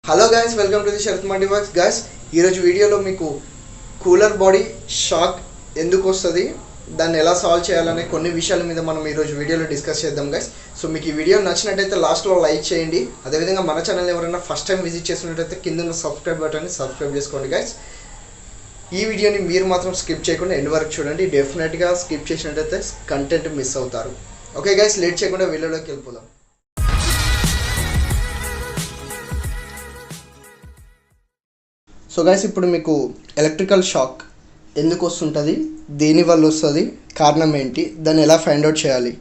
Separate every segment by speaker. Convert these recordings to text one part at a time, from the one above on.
Speaker 1: Hello guys, welcome to the Sharath multi works. Guys, ఈరోజు వీడియోలో మీకు కూలర్ బాడీ షాక్ ఎందుకు వస్తుంది, దాన్ని ఎలా సాల్వ్ చేయాలనే కొన్ని విషయాల మీద మనం ఈరోజు వీడియోలో డిస్కస్ చేద్దాం గైస్. సో మీకు ఈ వీడియో నచ్చినట్టయితే లాస్ట్లో లైక్ చేయండి. అదేవిధంగా మన ఛానల్ ఎవరైనా ఫస్ట్ టైం విజిట్ చేసినట్టయితే కింద ఉన్న సబ్స్క్రైబ్ బటన్ని సబ్స్క్రైబ్ చేసుకోండి గైస్. ఈ వీడియోని మీరు మాత్రం స్కిప్ చేయకుండా ఎండ్ వరకు చూడండి. డెఫినెట్గా స్కిప్ చేసినట్టయితే కంటెంట్ మిస్ అవుతారు. ఓకే గైస్, లేట్ చేయకుండా వీడియోలోకి వెళ్ళిపోదాం. సో గైస్, ఇప్పుడు మీకు ఎలక్ట్రికల్ షాక్ ఎందుకు వస్తుంటుంది, దేనివల్ల వస్తుంది, కారణం ఏంటి, దాన్ని ఎలా ఫైండ్ అవుట్ చేయాలి,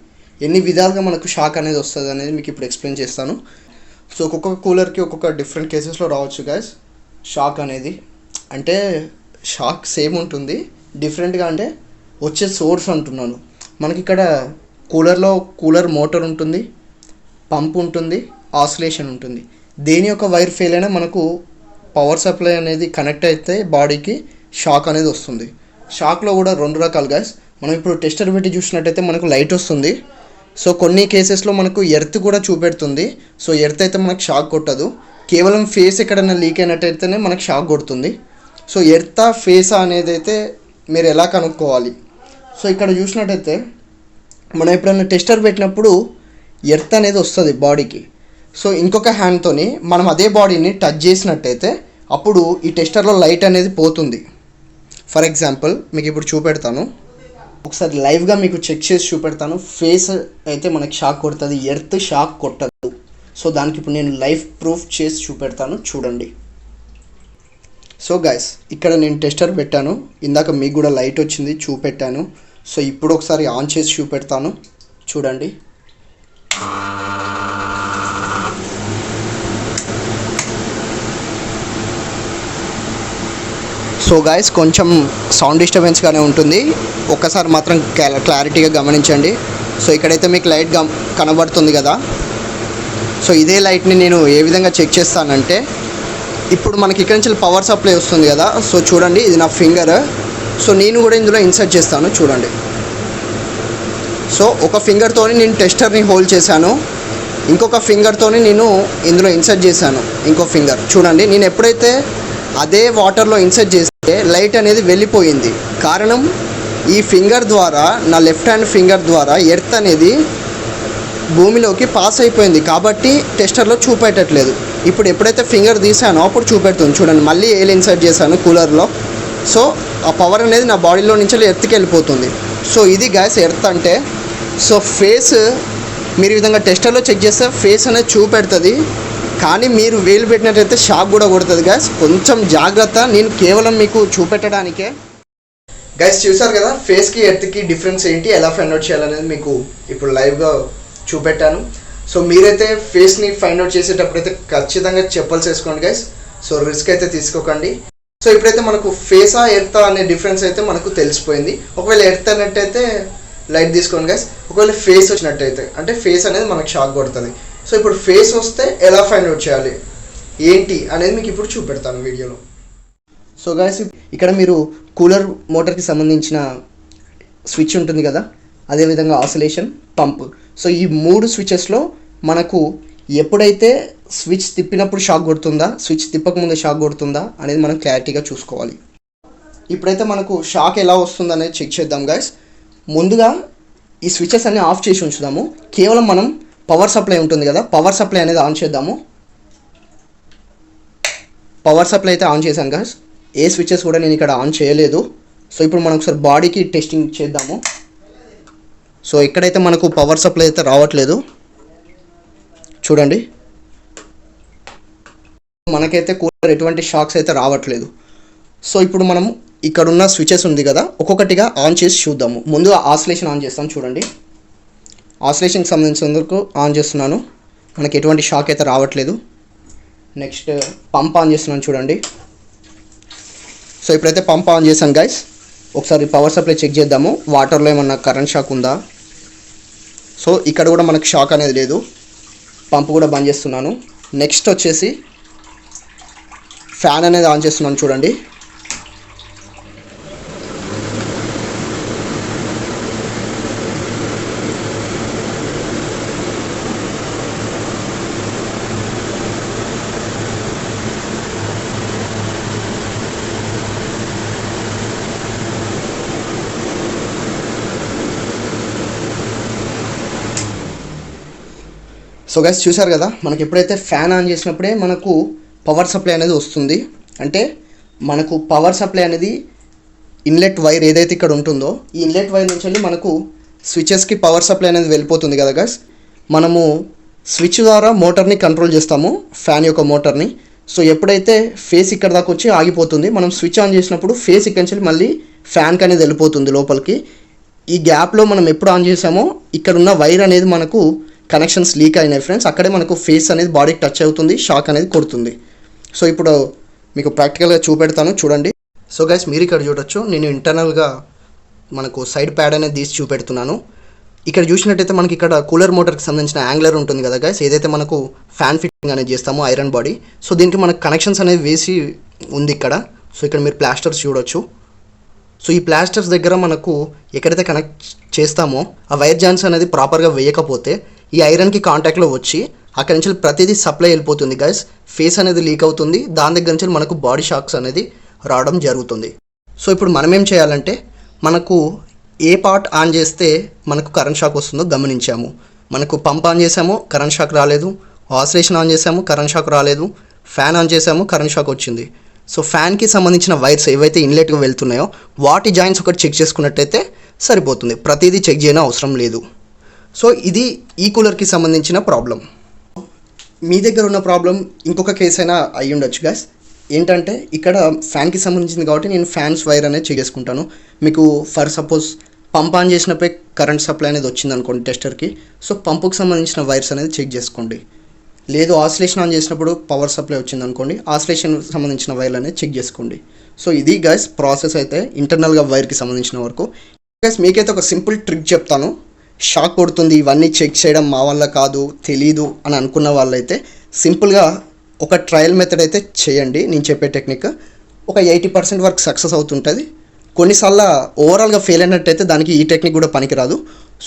Speaker 1: ఎన్ని విధాలుగా మనకు షాక్ అనేది వస్తుంది అనేది మీకు ఇప్పుడు ఎక్స్ప్లెయిన్ చేస్తాను. సో ఒక్కొక్క కూలర్కి ఒక్కొక్క డిఫరెంట్ కేసెస్లో రావచ్చు గైస్ షాక్ అనేది. అంటే షాక్ సేమ్ ఉంటుంది, డిఫరెంట్గా అంటే వచ్చే సోర్స్ అంటున్నాను. మనకి ఇక్కడ కూలర్ మోటార్ ఉంటుంది, పంప్ ఉంటుంది, ఆసిలేషన్ ఉంటుంది. దేని యొక్క వైర్ ఫెయిల్ అయినా మనకు పవర్ సప్లై అనేది కనెక్ట్ అయితే బాడీకి షాక్ అనేది వస్తుంది. షాక్లో కూడా రెండు రకాలు గైస్. మనం ఇప్పుడు టెస్టర్ పెట్టి చూసినట్టయితే మనకు లైట్ వస్తుంది. సో కొన్ని కేసెస్లో మనకు ఎర్త్ కూడా చూపెడుతుంది. సో ఎర్త్ అయితే మనకు షాక్ కొట్టదు, కేవలం ఫేస్ ఎక్కడైనా లీక్ అయినట్టయితేనే మనకు షాక్ కొడుతుంది. సో ఎర్తా ఫేసా అనేది అయితే మీరు ఎలా కనుక్కోవాలి. సో ఇక్కడ చూసినట్టయితే మనం ఎప్పుడైనా టెస్టర్ పెట్టినప్పుడు ఎర్త్ అనేది వస్తుంది బాడీకి. సో ఇంకొక హ్యాండ్తోని మనం అదే బాడీని టచ్ చేసినట్టయితే అప్పుడు ఈ టెస్టర్లో లైట్ అనేది పోతుంది. ఫర్ ఎగ్జాంపుల్ మీకు ఇప్పుడు చూపెడతాను, ఒకసారి లైవ్గా మీకు చెక్ చేసి చూపెడతాను. ఫేస్ అయితే మనకి షాక్ కొడుతుంది, ఎర్త్ షాక్ కొట్టదు. సో దానికి ఇప్పుడు నేను లైవ్ ప్రూఫ్ చేసి చూపెడతాను, చూడండి. సో గైస్, ఇక్కడ నేను టెస్టర్ పెట్టాను, ఇందాక మీకు కూడా లైట్ వచ్చింది చూపెట్టాను. సో ఇప్పుడు ఒకసారి ఆన్ చేసి చూపెడతాను, చూడండి. సో గాయస్, కొంచెం సౌండ్ డిస్టర్బెన్స్గానే ఉంటుంది, ఒక్కసారి మాత్రం క్లారిటీగా గమనించండి. సో ఇక్కడైతే మీకు లైట్ కనబడుతుంది కదా. సో ఇదే లైట్ని నేను ఏ విధంగా చెక్ చేస్తానంటే, ఇప్పుడు మనకి ఇక్కడ నుంచి పవర్ సప్లై వస్తుంది కదా. సో చూడండి, ఇది నా ఫింగర్. సో నేను కూడా ఇందులో ఇన్సర్ట్ చేస్తాను, చూడండి. సో ఒక ఫింగర్తోని నేను టెస్టర్ని హోల్డ్ చేశాను, ఇంకొక ఫింగర్తోని నేను ఇందులో ఇన్సర్ట్ చేశాను, ఇంకో ఫింగర్. చూడండి, నేను ఎప్పుడైతే అదే వాటర్లో ఇన్సర్ట్ చేస్తే లైట్ అనేది వెళ్ళిపోయింది. కారణం, ఈ ఫింగర్ ద్వారా, నా లెఫ్ట్ హ్యాండ్ ఫింగర్ ద్వారా ఎర్త్ అనేది భూమిలోకి పాస్ అయిపోయింది కాబట్టి టెస్టర్లో చూపెట్టట్లేదు. ఇప్పుడు ఎప్పుడైతే ఫింగర్ తీసానో అప్పుడు చూపెడుతుంది, చూడండి. మళ్ళీ ఏల్ ఇన్సర్ట్ చేశాను కూలర్లో. సో ఆ పవర్ అనేది నా బాడీలో నుంచి ఎర్త్కి వెళ్ళిపోతుంది. సో ఇది గ్యాస్ ఎర్త్ అంటే. సో ఫేస్ మీరు ఈ విధంగా టెస్టర్లో చెక్ చేస్తే ఫేస్ అనేది చూపెడుతుంది, కానీ మీరు వేలు పెట్టినట్టయితే షాక్ కూడా కొడుతుంది గైస్. కొంచెం జాగ్రత్త, నేను కేవలం మీకు చూపెట్టడానికే. గైస్ చూసారు కదా, ఫేస్కి ఎర్త్కి డిఫరెన్స్ ఏంటి, ఎలా ఫైండ్ అవుట్ చేయాలనేది మీకు ఇప్పుడు లైవ్గా చూపెట్టాను. సో మీరైతే ఫేస్ని ఫైండ్ అవుట్ చేసేటప్పుడు అయితే ఖచ్చితంగా చెప్పల్స్ వేసుకోండి గైస్. సో రిస్క్ అయితే తీసుకోకండి. సో ఇప్పుడైతే మనకు ఫేసా ఎర్తా అనే డిఫరెన్స్ అయితే మనకు తెలిసిపోయింది. ఒకవేళ ఎర్త్ అన్నట్టయితే లైట్ తీసుకోండి గైస్. ఒకవేళ ఫేస్ వచ్చినట్టయితే అంటే ఫేస్ అనేది మనకు షాక్ కొడుతుంది. సో ఇప్పుడు ఫేస్ వస్తే ఎలా ఫైండ్ అవుట్ చేయాలి ఏంటి అనేది మీకు ఇప్పుడు చూపెడతాను వీడియోలో. సో గైస్, ఇక్కడ మీరు కూలర్ మోటార్కి సంబంధించిన స్విచ్ ఉంటుంది కదా, అదేవిధంగా ఆసిలేషన్, పంప్. సో ఈ మూడు స్విచెస్లో మనకు ఎప్పుడైతే స్విచ్ తిప్పినప్పుడు షాక్ కొడుతుందా, స్విచ్ తిప్పకముందే షాక్ కొడుతుందా అనేది మనం క్లారిటీగా చూసుకోవాలి. ఇప్పుడైతే మనకు షాక్ ఎలా వస్తుంది అనేది చెక్ చేద్దాం గైస్. ముందుగా ఈ స్విచెస్ అన్ని ఆఫ్ చేసి ఉంచుదాము. కేవలం మనం పవర్ సప్లై ఉంటుంది కదా, పవర్ సప్లై అనేది ఆన్ చేద్దాము. పవర్ సప్లై అయితే ఆన్ చేశాను గైస్, ఏ స్విచెస్ కూడా నేను ఇక్కడ ఆన్ చేయలేదు. సో ఇప్పుడు మనం ఒకసారి బాడీకి టెస్టింగ్ చేద్దాము. సో ఇక్కడైతే మనకు పవర్ సప్లై అయితే రావట్లేదు, చూడండి. మనకైతే కూలర్ ఎటువంటి షాక్స్ అయితే రావట్లేదు. సో ఇప్పుడు మనం ఇక్కడున్న స్విచెస్ ఉంది కదా, ఒక్కొక్కటిగా ఆన్ చేసి చూద్దాము. ముందు ఆసిలేషన్ ఆన్ చేస్తాం, చూడండి. ఆసిలేషన్కి సంబంధించినందుకు ఆన్ చేస్తున్నాను, మనకి ఎటువంటి షాక్ అయితే రావట్లేదు. నెక్స్ట్ పంప్ ఆన్ చేస్తున్నాను, చూడండి. సో ఇప్పుడైతే పంప్ ఆన్ చేశాను గైస్. ఒకసారి పవర్ సప్లై చెక్ చేద్దాము, వాటర్లో ఏమన్నా కరెంట్ షాక్ ఉందా. సో ఇక్కడ కూడా మనకు షాక్ అనేది లేదు, పంప్ కూడా బంద్ చేస్తున్నాను. నెక్స్ట్ వచ్చేసి ఫ్యాన్ అనేది ఆన్ చేస్తున్నాను, చూడండి. సో గైస్ చూసారు కదా, మనకి ఎప్పుడైతే ఫ్యాన్ ఆన్ చేసినప్పుడే మనకు పవర్ సప్లై అనేది వస్తుంది. అంటే మనకు పవర్ సప్లై అనేది ఇన్లెట్ వైర్ ఏదైతే ఇక్కడ ఉంటుందో ఈ ఇన్లెట్ వైర్ నుంచి వెళ్ళి మనకు స్విచెస్కి పవర్ సప్లై అనేది వెళ్ళిపోతుంది కదా గైస్. మనము స్విచ్ ద్వారా మోటార్ని కంట్రోల్ చేస్తాము, ఫ్యాన్ యొక్క మోటార్ని. సో ఎప్పుడైతే ఫేస్ ఇక్కడ దాకా వచ్చి ఆగిపోతుంది, మనం స్విచ్ ఆన్ చేసినప్పుడు ఫేస్ ఇక్కడి నుంచి మళ్ళీ ఫ్యాన్కి అనేది వెళ్ళిపోతుంది లోపలికి. ఈ గ్యాప్లో మనం ఎప్పుడు ఆన్ చేసామో ఇక్కడ ఉన్న వైర్ అనేది మనకు కనెక్షన్స్ లీక్ అయినాయి ఫ్రెండ్స్. అక్కడే మనకు ఫేస్ అనేది బాడీకి టచ్ అవుతుంది, షాక్ అనేది కొడుతుంది. సో ఇప్పుడు మీకు ప్రాక్టికల్గా చూపెడతాను చూడండి. సో గైస్ మీరు ఇక్కడ చూడొచ్చు, నేను ఇంటర్నల్గా మనకు సైడ్ ప్యాడ్ అనేది తీసి చూపెడుతున్నాను. ఇక్కడ చూసినట్టయితే మనకి ఇక్కడ కూలర్ మోటార్కి సంబంధించిన యాంగ్లర్ ఉంటుంది కదా గైస్, ఏదైతే మనకు ఫ్యాన్ ఫిట్టింగ్ అనేది చేస్తామో ఐరన్ బాడీ. సో దీనికి మనకు కనెక్షన్స్ అనేది వేసి ఉంది ఇక్కడ. సో ఇక్కడ మీరు ప్లాస్టర్స్ చూడొచ్చు. సో ఈ ప్లాస్టర్స్ దగ్గర మనకు ఎక్కడైతే కనెక్ట్ చేస్తామో ఆ వైర్ జాయిన్స్ అనేది ప్రాపర్గా వేయకపోతే ఈ ఐరన్కి కాంటాక్ట్లో వచ్చి అక్కడి నుంచి ప్రతిదీ సప్లై వెళ్ళిపోతుంది గైస్. ఫేస్ అనేది లీక్ అవుతుంది, దాని దగ్గర నుంచి మనకు బాడీ షాక్స్ అనేది రావడం జరుగుతుంది. సో ఇప్పుడు మనం ఏం చేయాలంటే, మనకు ఏ పార్ట్ ఆన్ చేస్తే మనకు కరెంట్ షాక్ వస్తుందో గమనించాము. మనకు పంప్ ఆన్ చేసాము, కరెంట్ షాక్ రాలేదు. ఆసిలేషన్ ఆన్ చేసాము, కరెంట్ షాక్ రాలేదు. ఫ్యాన్ ఆన్ చేసాము, కరెంట్ షాక్ వచ్చింది. సో ఫ్యాన్కి సంబంధించిన వైర్స్ ఏవైతే ఇన్లెట్గా వెళ్తున్నాయో వాటి జాయింట్స్ ఒకటి చెక్ చేసుకున్నట్టయితే సరిపోతుంది, ప్రతిదీ చెక్ చేయడం అవసరం లేదు. సో ఇది ఈ కూలర్కి సంబంధించిన ప్రాబ్లం. మీ దగ్గర ఉన్న ప్రాబ్లం ఇంకొక కేసు అయినా అయ్యి ఉండొచ్చు గైస్. ఏంటంటే ఇక్కడ ఫ్యాన్కి సంబంధించింది కాబట్టి నేను ఫ్యాన్స్ వైర్ అనేది చెక్ చేసుకుంటాను. మీకు ఫర్ సపోజ్ పంప్ ఆన్ చేసినప్పుడే కరెంట్ సప్లై అనేది వచ్చింది అనుకోండి టెస్టర్కి. సో పంపుకి సంబంధించిన వైర్స్ అనేది చెక్ చేసుకోండి. లేదు ఆసిలేషన్ ఆన్ చేసినప్పుడు పవర్ సప్లై వచ్చింది అనుకోండి, ఆసిలేషన్ సంబంధించిన వైర్లు అనేది చెక్ చేసుకోండి. సో ఇది గైస్ ప్రాసెస్ అయితే ఇంటర్నల్గా వైర్కి సంబంధించిన వరకు. గైస్ మీకైతే ఒక సింపుల్ ట్రిక్ చెప్తాను. షాక్ కొడుతుంది, ఇవన్నీ చెక్ చేయడం మా వల్ల కాదు, తెలీదు అని అనుకున్న వాళ్ళైతే సింపుల్గా ఒక ట్రయల్ మెథడ్ అయితే చేయండి. నేను చెప్పే టెక్నిక్ ఒక 80% వరకు సక్సెస్ అవుతుంటుంది. కొన్నిసార్లు ఓవరాల్గా ఫెయిల్ అయినట్టయితే దానికి ఈ టెక్నిక్ కూడా పనికిరాదు.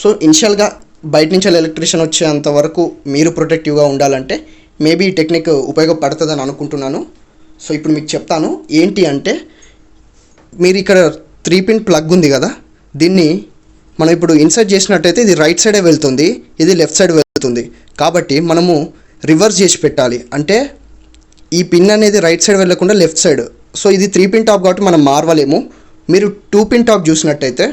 Speaker 1: సో ఇనిషియల్గా బయట నుంచి ఎలక్ట్రీషియన్ వచ్చేంత వరకు మీరు ప్రొటెక్టివ్గా ఉండాలంటే మేబీ ఈ టెక్నిక్ ఉపయోగపడుతుందని అనుకుంటున్నాను. సో ఇప్పుడు మీకు చెప్తాను ఏంటి అంటే, మీరు ఇక్కడ 3 పిన్ ప్లగ్ ఉంది కదా, దీన్ని మనం ఇప్పుడు ఇన్సర్ట్ చేసినట్టయితే ఇది రైట్ సైడే వెళ్తుంది, ఇది లెఫ్ట్ సైడ్ వెళ్తుంది. కాబట్టి మనము రివర్స్ చేసి పెట్టాలి. అంటే ఈ పిన్ అనేది రైట్ సైడ్ వెళ్ళకుండా లెఫ్ట్ సైడ్. సో ఇది 3 పిన్ టాప్ కాబట్టి మనం మార్వలేము. మీరు 2 పిన్ టాప్ చూసినట్టయితే,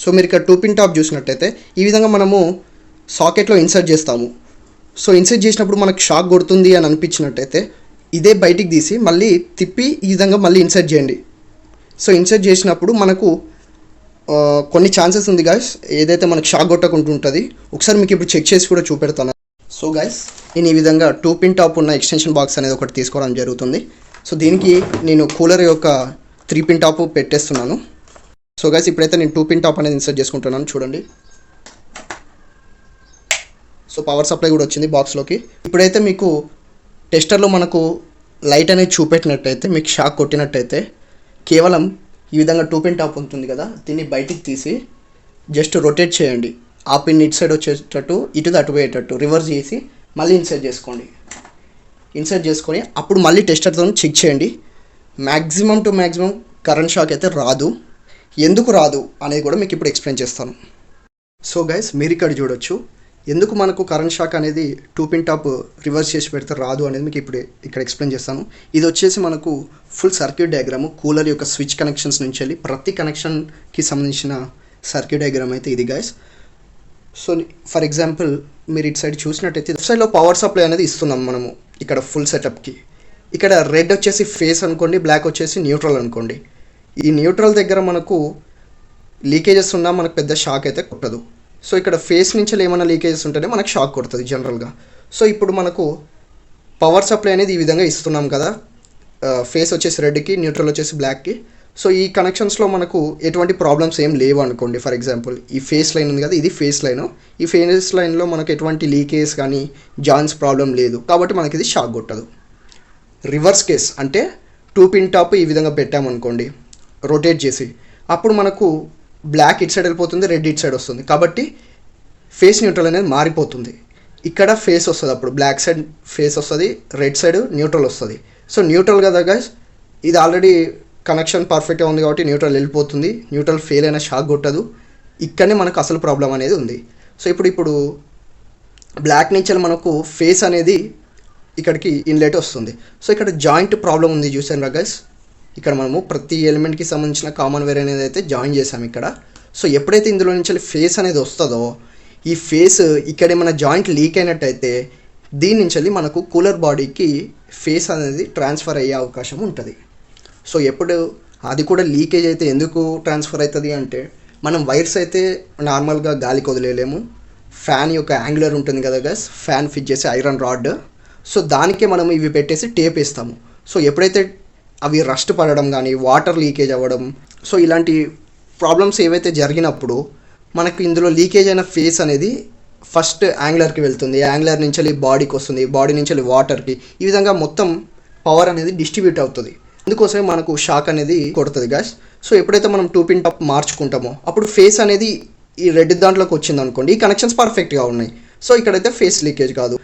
Speaker 1: సో మీరు ఇక్కడ 2 పిన్ టాప్ చూసినట్టయితే ఈ విధంగా మనము సాకెట్లో ఇన్సర్ట్ చేస్తాము. సో ఇన్సర్ట్ చేసినప్పుడు మనకు షాక్ కొడుతుంది అని అనిపించినట్టయితే ఇదే బయటికి తీసి మళ్ళీ తిప్పి ఈ విధంగా మళ్ళీ ఇన్సర్ట్ చేయండి. సో ఇన్సర్ట్ చేసినప్పుడు మనకు కొన్ని ఛాన్సెస్ ఉంది గాయస్, ఏదైతే మనకు షాక్ కొట్టకుండా ఉంటుంది. ఒకసారి మీకు ఇప్పుడు చెక్ చేసి కూడా చూపెడతాను. సో గాయస్ నేను ఈ విధంగా 2 పిన్ టాప్ ఉన్న ఎక్స్టెన్షన్ బాక్స్ అనేది ఒకటి తీసుకోవడం జరుగుతుంది. సో దీనికి నేను కూలర్ యొక్క 3 పిన్ టాప్ పెట్టేస్తున్నాను. సో గాయస్ ఇప్పుడైతే నేను 2 పిన్ టాప్ అనేది ఇన్సర్ట్ చేసుకుంటున్నాను చూడండి. సో పవర్ సప్లై కూడా వచ్చింది బాక్స్లోకి. ఇప్పుడైతే మీకు టెస్టర్లో మనకు లైట్ అనేది చూపెట్టినట్టయితే, మీకు షాక్ కొట్టినట్టయితే కేవలం ఈ విధంగా 2 పిన్ టాప్ ఉంటుంది కదా, దీన్ని బయటికి తీసి జస్ట్ రొటేట్ చేయండి. ఆ పిన్ ఇటు సైడ్ వచ్చేటట్టు, ఇటు అటు పోయేటట్టు రివర్స్ చేసి మళ్ళీ ఇన్సర్ట్ చేసుకోండి. ఇన్సర్ట్ చేసుకొని అప్పుడు మళ్ళీ టెస్టర్తో చెక్ చేయండి. Maximum to maximum current shock అయితే రాదు. ఎందుకు రాదు అనేది కూడా మీకు ఇప్పుడు ఎక్స్ప్లెయిన్ చేస్తాను. సో గైస్ మీరు ఇక్కడ చూడొచ్చు, ఎందుకు మనకు కరెంట్ షాక్ అనేది 2 పిన్ టాప్ రివర్స్ చేసి పెడితే రాదు అనేది మీకు ఇప్పుడు ఇక్కడ ఎక్స్ప్లెయిన్ చేస్తాను. ఇది వచ్చేసి మనకు ఫుల్ సర్క్యూట్ డయాగ్రాము, కూలర్ యొక్క స్విచ్ కనెక్షన్స్ నుంచి వెళ్ళి ప్రతి కనెక్షన్కి సంబంధించిన సర్క్యూట్ డయాగ్రామ్ అయితే ఇది గైస్. సో ఫర్ ఎగ్జాంపుల్ మీరు ఇటు సైడ్ చూసినట్టయితే లెఫ్ట్ సైడ్లో పవర్ సప్లై అనేది ఇస్తున్నాం మనము ఇక్కడ ఫుల్ సెటప్కి. ఇక్కడ రెడ్ వచ్చేసి ఫేస్ అనుకోండి, బ్లాక్ వచ్చేసి న్యూట్రల్ అనుకోండి. ఈ న్యూట్రల్ దగ్గర మనకు లీకేజెస్ ఉన్నా మనకు పెద్ద షాక్ అయితే కొట్టదు. సో ఇక్కడ ఫేస్ నుంచి ఏమైనా లీకేజెస్ ఉంటేనే మనకు షాక్ కొడుతుంది జనరల్గా. సో ఇప్పుడు మనకు పవర్ సప్లై అనేది ఈ విధంగా ఇస్తున్నాం కదా, ఫేస్ వచ్చేసి రెడ్కి, న్యూట్రల్ వచ్చేసి బ్లాక్కి. సో ఈ కనెక్షన్స్లో మనకు ఎటువంటి ప్రాబ్లమ్స్ ఏం లేవు అనుకోండి. ఫర్ ఎగ్జాంపుల్ ఈ ఫేస్ లైన్ ఉంది కదా, ఇది ఫేస్ లైన్. ఈ ఫేస్ లైన్లో మనకు ఎటువంటి లీకేజ్ కానీ జాయిన్స్ ప్రాబ్లం లేదు, కాబట్టి మనకి ఇది షాక్ కొట్టదు. రివర్స్ కేస్ అంటే 2 పిన్ టాప్ ఈ విధంగా పెట్టామనుకోండి రొటేట్ చేసి, అప్పుడు మనకు బ్లాక్ ఇటు సైడ్ వెళ్ళిపోతుంది, రెడ్ ఇటు సైడ్ వస్తుంది. కాబట్టి ఫేస్ న్యూట్రల్ అనేది మారిపోతుంది. ఇక్కడ ఫేస్ వస్తుంది, అప్పుడు బ్లాక్ సైడ్ ఫేస్ వస్తుంది, రెడ్ సైడ్ న్యూట్రల్ వస్తుంది. సో న్యూట్రల్ కదా గైస్, ఇది ఆల్రెడీ కనెక్షన్ పర్ఫెక్ట్గా ఉంది కాబట్టి న్యూట్రల్ వెళ్ళిపోతుంది. న్యూట్రల్ ఫెయిల్ అయినా షాక్ కొట్టదు. ఇక్కడనే మనకు అసలు ప్రాబ్లం అనేది ఉంది. సో ఇప్పుడు బ్లాక్ నుంచి మనకు ఫేస్ అనేది ఇక్కడికి ఇన్లెట్ వస్తుంది. సో ఇక్కడ జాయింట్ ప్రాబ్లం ఉంది చూసారా గైస్. ఇక్కడ మనము ప్రతి ఎలిమెంట్కి సంబంధించిన కామన్ వేర్ అనేది అయితే జాయిన్ చేసాము ఇక్కడ. సో ఎప్పుడైతే ఇందులో నుంచి ఫేస్ అనేది వస్తుందో ఈ ఫేస్ ఇక్కడ ఏమైనా జాయింట్ లీక్ అయినట్టయితే దీని నుంచి మనకు కూలర్ బాడీకి ఫేస్ అనేది ట్రాన్స్ఫర్ అయ్యే అవకాశం ఉంటుంది. సో ఎప్పుడు అది కూడా లీకేజ్ అయితే ఎందుకు ట్రాన్స్ఫర్ అవుతుంది అంటే మనం వైర్స్ అయితే నార్మల్గా గాలికి వదిలేయలేము. ఫ్యాన్ యొక్క యాంగులర్ ఉంటుంది కదా గైస్, ఫ్యాన్ ఫిట్ చేసే ఐరన్ రాడ్. సో దానికే మనం ఇవి పెట్టేసి టేప్ వేస్తాము. సో ఎప్పుడైతే అవి రస్ట్ పడడం కానీ వాటర్ లీకేజ్ అవ్వడం సో ఇలాంటి ప్రాబ్లమ్స్ ఏవైతే జరిగినప్పుడు మనకు ఇందులో లీకేజ్ అయిన ఫేస్ అనేది ఫస్ట్ యాంగులర్కి వెళ్తుంది, యాంగులర్ నుంచి వెళ్ళి బాడీకి వస్తుంది, బాడీ నుంచి వెళ్ళి వాటర్కి, ఈ విధంగా మొత్తం పవర్ అనేది డిస్ట్రిబ్యూట్ అవుతుంది. అందుకోసమే మనకు షాక్ అనేది కొడుతుంది గ్యాస్. సో ఎప్పుడైతే మనం 2 పిన్ టాప్ మార్చుకుంటామో అప్పుడు ఫేస్ అనేది ఈ రెడ్ దాంట్లోకి వచ్చింది అనుకోండి, ఈ కనెక్షన్స్ పర్ఫెక్ట్గా ఉన్నాయి. సో ఇక్కడైతే ఫేస్ లీకేజ్ కాదు,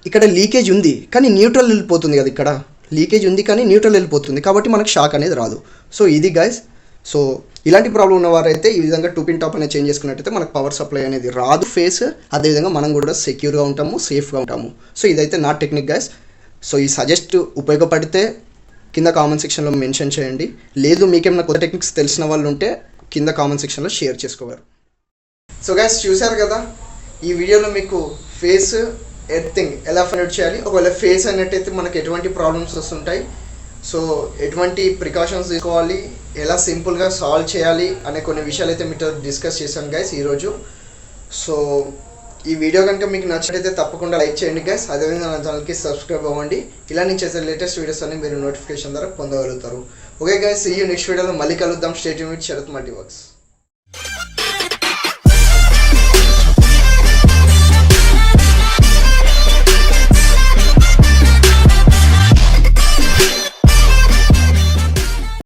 Speaker 1: ఇక్కడ లీకేజ్ ఉంది కానీ న్యూట్రల్ వెళ్ళిపోతుంది కదా, ఇక్కడ లీకేజ్ ఉంది కానీ న్యూట్రల్ వెళ్ళిపోతుంది కాబట్టి మనకు షాక్ అనేది రాదు. సో ఇది గైస్. సో ఇలాంటి ప్రాబ్లం ఉన్నవారైతే ఈ విధంగా 2 పిన్ టాప్ అనేది చేంజ్ చేసుకున్నట్టయితే మనకు పవర్ సప్లై అనేది రాదు ఫేస్, అదేవిధంగా మనం కూడా సెక్యూర్గా ఉంటాము, సేఫ్గా ఉంటాము. సో ఇదైతే నా టెక్నిక్ గైస్. సో ఈ సజెస్ట్ ఉపయోగపడితే కింద కామెంట్ సెక్షన్లో మెన్షన్ చేయండి. లేదు మీకేమైనా కొత్త టెక్నిక్స్ తెలిసిన వాళ్ళు ఉంటే కింద కామెంట్ సెక్షన్లో షేర్ చేసుకోవాలి. సో గైస్ చూశారు కదా, ఈ వీడియోలో మీకు ఫేస్ ఎర్తింగ్ ఎలా ఫైండ్ అవుట్ చేయాలి, ఒకవేళ ఫేస్ అయినట్టయితే మనకు ఎటువంటి ప్రాబ్లమ్స్ వస్తుంటాయి, సో ఎటువంటి ప్రికాషన్స్ తీసుకోవాలి, ఎలా సింపుల్గా సాల్వ్ చేయాలి అనే కొన్ని విషయాలు అయితే మీతో డిస్కస్ చేశాను గైస్ ఈరోజు. సో ఈ వీడియో కనుక మీకు నచ్చినట్లయితే తప్పకుండా లైక్ చేయండి గైస్, అదేవిధంగా నా ఛానల్కి సబ్స్క్రైబ్ అవ్వండి. ఇలా నేను చేసే లేటెస్ట్ వీడియోస్ అన్ని మీరు నోటిఫికేషన్ ద్వారా పొందగలుగుతారు. Okay guys, see you next వీడియోలో మళ్ళీ కలుద్దాం. Stay tuned with Sharath మల్టీవర్క్స్.